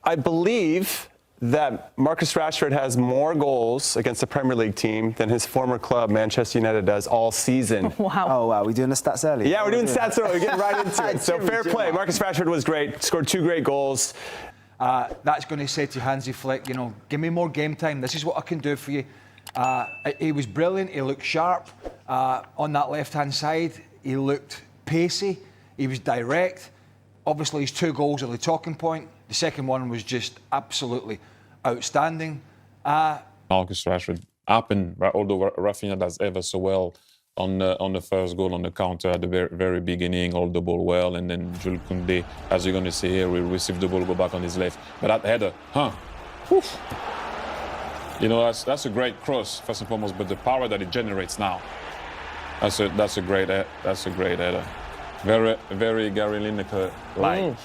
I believe that Marcus Rashford has more goals against a Premier League team than his former club, Manchester United, does all season. Wow. Oh, wow. We're doing the stats early? Yeah, we're doing stats early. We're getting right into it. So fair play. Marcus Rashford was great, scored 2 great goals. That's going to say to Hansi Flick, you know, give me more game time. This is what I can do for you. He was brilliant. He looked sharp on that left-hand side. He looked pacey. He was direct. Obviously, his 2 goals are the talking point. The second one was just absolutely outstanding. Marcus Rashford happened, although Rafinha does ever so well on the first goal on the counter at the very beginning, hold the ball well, and then Jules Koundé, as you're going to see here, will receive the ball, go back on his left. But that header, Oof. You know, that's a great cross, first and foremost, but the power that it generates now, that's a great header. Very Gary Lineker-like.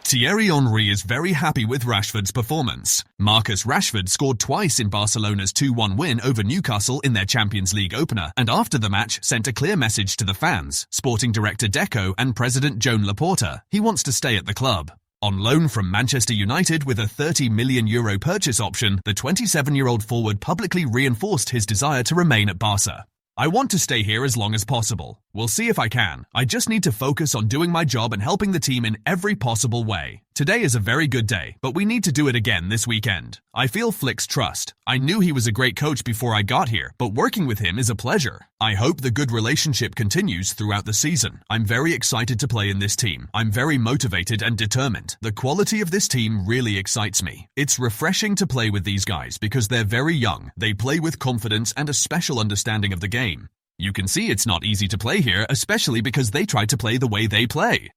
Thierry Henry is very happy with Rashford's performance. Marcus Rashford scored twice in Barcelona's 2-1 win over Newcastle in their Champions League opener, and after the match sent a clear message to the fans, sporting director Deco and president Joan Laporta. He wants to stay at the club. On loan from Manchester United with a €30 million purchase option, the 27-year-old forward publicly reinforced his desire to remain at Barca. I want to stay here as long as possible. We'll see if I can. I just need to focus on doing my job and helping the team in every possible way. Today is a very good day, but we need to do it again this weekend. I feel Flick's trust. I knew he was a great coach before I got here, but working with him is a pleasure. I hope the good relationship continues throughout the season. I'm very excited to play in this team. I'm very motivated and determined. The quality of this team really excites me. It's refreshing to play with these guys because they're very young. They play with confidence and a special understanding of the game. You can see it's not easy to play here, especially because they try to play the way they play.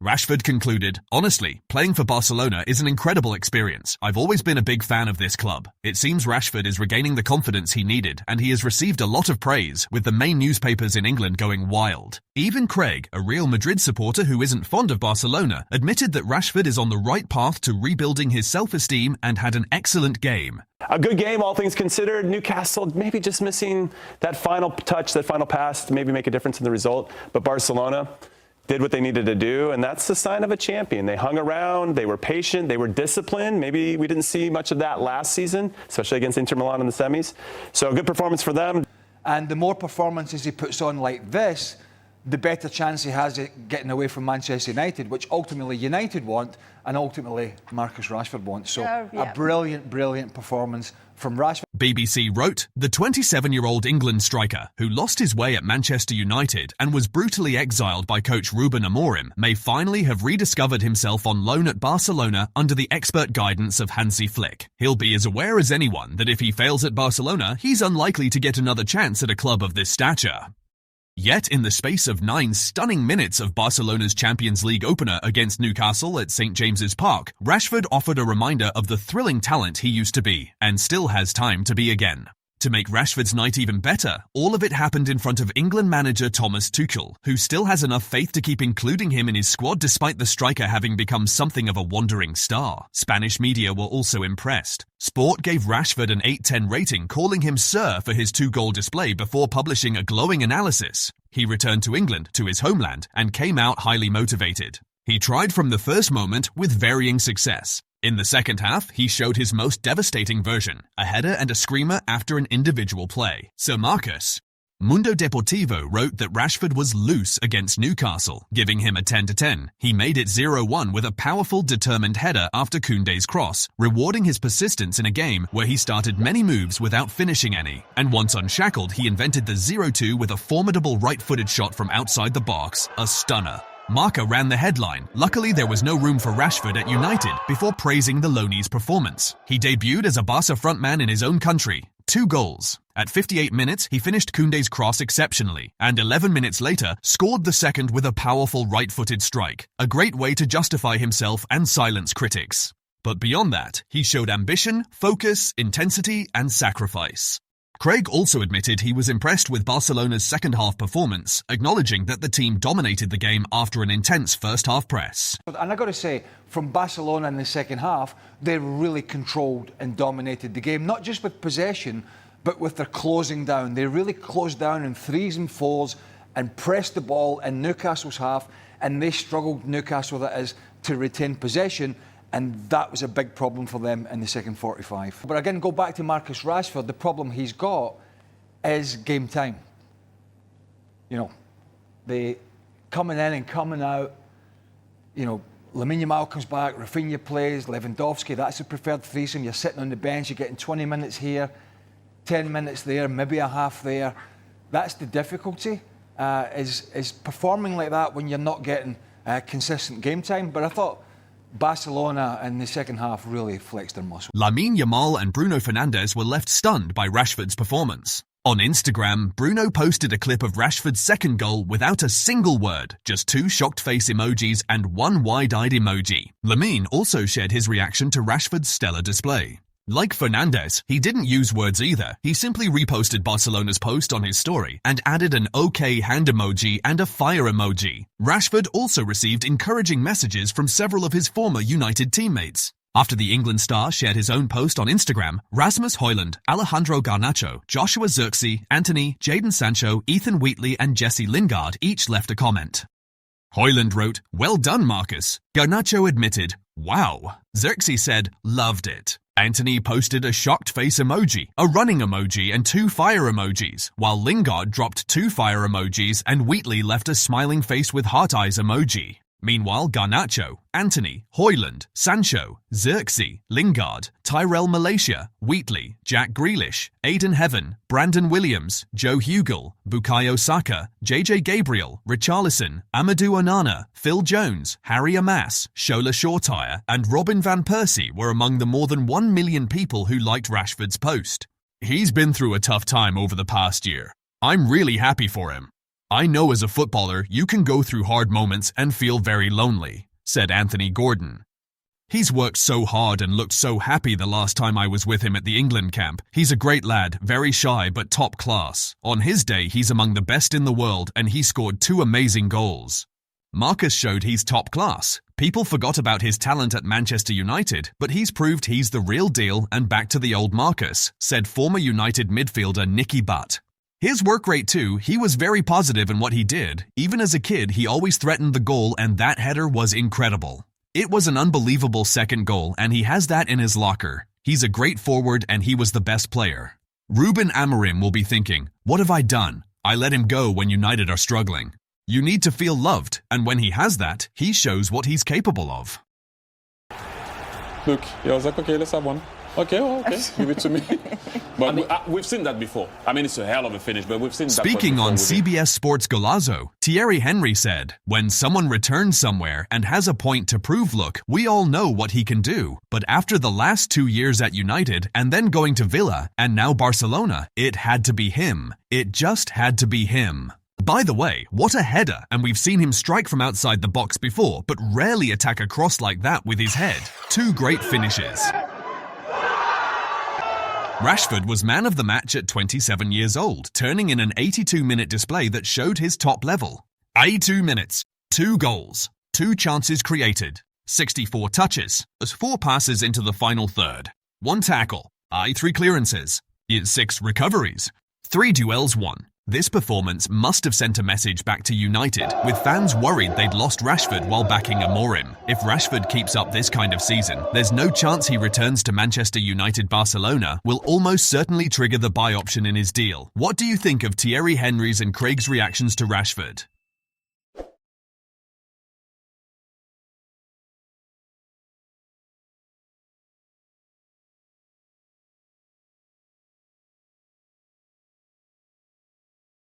Rashford concluded, honestly, playing for Barcelona is an incredible experience. I've always been a big fan of this club. It seems Rashford is regaining the confidence he needed, and he has received a lot of praise, with the main newspapers in England going wild. Even Craig, a Real Madrid supporter who isn't fond of Barcelona, admitted that Rashford is on the right path to rebuilding his self-esteem and had an excellent game. A good game, all things considered. Newcastle maybe just missing that final touch, that final pass to maybe make a difference in the result. But Barcelona did what they needed to do, and that's the sign of a champion. They hung around, they were patient, they were disciplined. Maybe we didn't see much of that last season, especially against Inter Milan in the semis. So a good performance for them. And the more performances he puts on like this, the better chance he has at getting away from Manchester United, which ultimately United want, and ultimately Marcus Rashford wants. So a brilliant, brilliant performance from Rashford. BBC wrote, the 27-year-old England striker, who lost his way at Manchester United and was brutally exiled by coach Ruben Amorim, may finally have rediscovered himself on loan at Barcelona under the expert guidance of Hansi Flick. He'll be as aware as anyone that if he fails at Barcelona, he's unlikely to get another chance at a club of this stature. Yet, in the space of 9 stunning minutes of Barcelona's Champions League opener against Newcastle at St James's Park, Rashford offered a reminder of the thrilling talent he used to be, and still has time to be again. To make Rashford's night even better, all of it happened in front of England manager Thomas Tuchel, who still has enough faith to keep including him in his squad despite the striker having become something of a wandering star. Spanish media were also impressed. Sport gave Rashford an 8/10 rating, calling him Sir for his 2-goal display before publishing a glowing analysis. He returned to England, to his homeland, and came out highly motivated. He tried from the first moment with varying success. In the second half, he showed his most devastating version, a header and a screamer after an individual play. Sir Marcus. Mundo Deportivo wrote that Rashford was loose against Newcastle, giving him a 10/10. He made it 0-1 with a powerful, determined header after Koundé's cross, rewarding his persistence in a game where he started many moves without finishing any. And once unshackled, he invented the 0-2 with a formidable right-footed shot from outside the box, a stunner. Marca ran the headline. Luckily, there was no room for Rashford at United before praising the loanee's performance. He debuted as a Barca frontman in his own country. 2 goals. At 58 minutes, he finished Koundé's cross exceptionally, and 11 minutes later, scored the second with a powerful right-footed strike. A great way to justify himself and silence critics. But beyond that, he showed ambition, focus, intensity, and sacrifice. Craig also admitted he was impressed with Barcelona's second-half performance, acknowledging that the team dominated the game after an intense first-half press. And I've got to say, from Barcelona in the second half, they really controlled and dominated the game, not just with possession, but with their closing down. They really closed down in 3s and 4s and pressed the ball in Newcastle's half, and they struggled, Newcastle that is, to retain possession. And that was a big problem for them in the second 45. But again, go back to Marcus Rashford, the problem he's got is game time. You know, the coming in and coming out, you know, Lamine Yamal comes back, Rafinha plays, Lewandowski, that's the preferred threesome. You're sitting on the bench, you're getting 20 minutes here, 10 minutes there, maybe a half there. That's the difficulty, is performing like that when you're not getting consistent game time. But I thought Barcelona in the second half really flexed their muscle. Lamine Yamal and Bruno Fernandes were left stunned by Rashford's performance. On Instagram, Bruno posted a clip of Rashford's second goal without a single word, just 2 shocked face emojis and 1 wide-eyed emoji. Lamine also shared his reaction to Rashford's stellar display. Like Fernandes, he didn't use words either. He simply reposted Barcelona's post on his story and added an OK hand emoji and a fire emoji. Rashford also received encouraging messages from several of his former United teammates. After the England star shared his own post on Instagram, Rasmus Højlund, Alejandro Garnacho, Joshua Zirkzee, Antony, Jadon Sancho, Ethan Wheatley and Jesse Lingard each left a comment. Højlund wrote, "Well done, Marcus." Garnacho admitted, "Wow." Zirkzee said, "Loved it." Antony posted a shocked face emoji, a running emoji and 2 fire emojis, while Lingard dropped 2 fire emojis and Wheatley left a smiling face with heart eyes emoji. Meanwhile, Garnacho, Antony, Højlund, Sancho, Zirkzee, Lingard, Tyrell Malaysia, Wheatley, Jack Grealish, Aiden Heaven, Brandon Williams, Joe Hugel, Bukayo Saka, JJ Gabriel, Richarlison, Amadou Onana, Phil Jones, Harry Amas, Shola Shortire, and Robin van Persie were among the more than 1 million people who liked Rashford's post. "He's been through a tough time over the past year. I'm really happy for him. I know as a footballer you can go through hard moments and feel very lonely," said Anthony Gordon. "He's worked so hard and looked so happy the last time I was with him at the England camp. He's a great lad, very shy but top class. On his day he's among the best in the world and he scored 2 amazing goals." Marcus showed he's top class. People forgot about his talent at Manchester United, but he's proved he's the real deal and back to the old Marcus, said former United midfielder Nicky Butt. His work rate too, he was very positive in what he did. Even as a kid, he always threatened the goal and that header was incredible. It was an unbelievable second goal and he has that in his locker. He's a great forward and he was the best player. Ruben Amorim will be thinking, "What have I done? I let him go when United are struggling." You need to feel loved, and when he has that, he shows what he's capable of. Look, he was like, "Okay, let's have one." Okay, give it to me. But we've seen that before. I mean, it's a hell of a finish, but we've seen that. Speaking on CBS Sports Golazo, Thierry Henry said, "When someone returns somewhere and has a point to prove, look, we all know what he can do. But after the last 2 years at United and then going to Villa and now Barcelona, it had to be him. It just had to be him." By the way, what a header, and we've seen him strike from outside the box before, but rarely attack a cross like that with his head. 2 great finishes. Rashford was man of the match at 27 years old, turning in an 82-minute display that showed his top level. 82 minutes, 2 goals, 2 chances created, 64 touches, 4 passes into the final third, 1 tackle, 3 clearances, 6 recoveries, 3 duels won. This performance must have sent a message back to United, with fans worried they'd lost Rashford while backing AMORIM. If Rashford keeps up this kind of season, there's no chance he returns to Manchester United. Barcelona will almost certainly trigger the buy option in his deal. What do you think of Thierry Henry's and Craig's reactions to Rashford?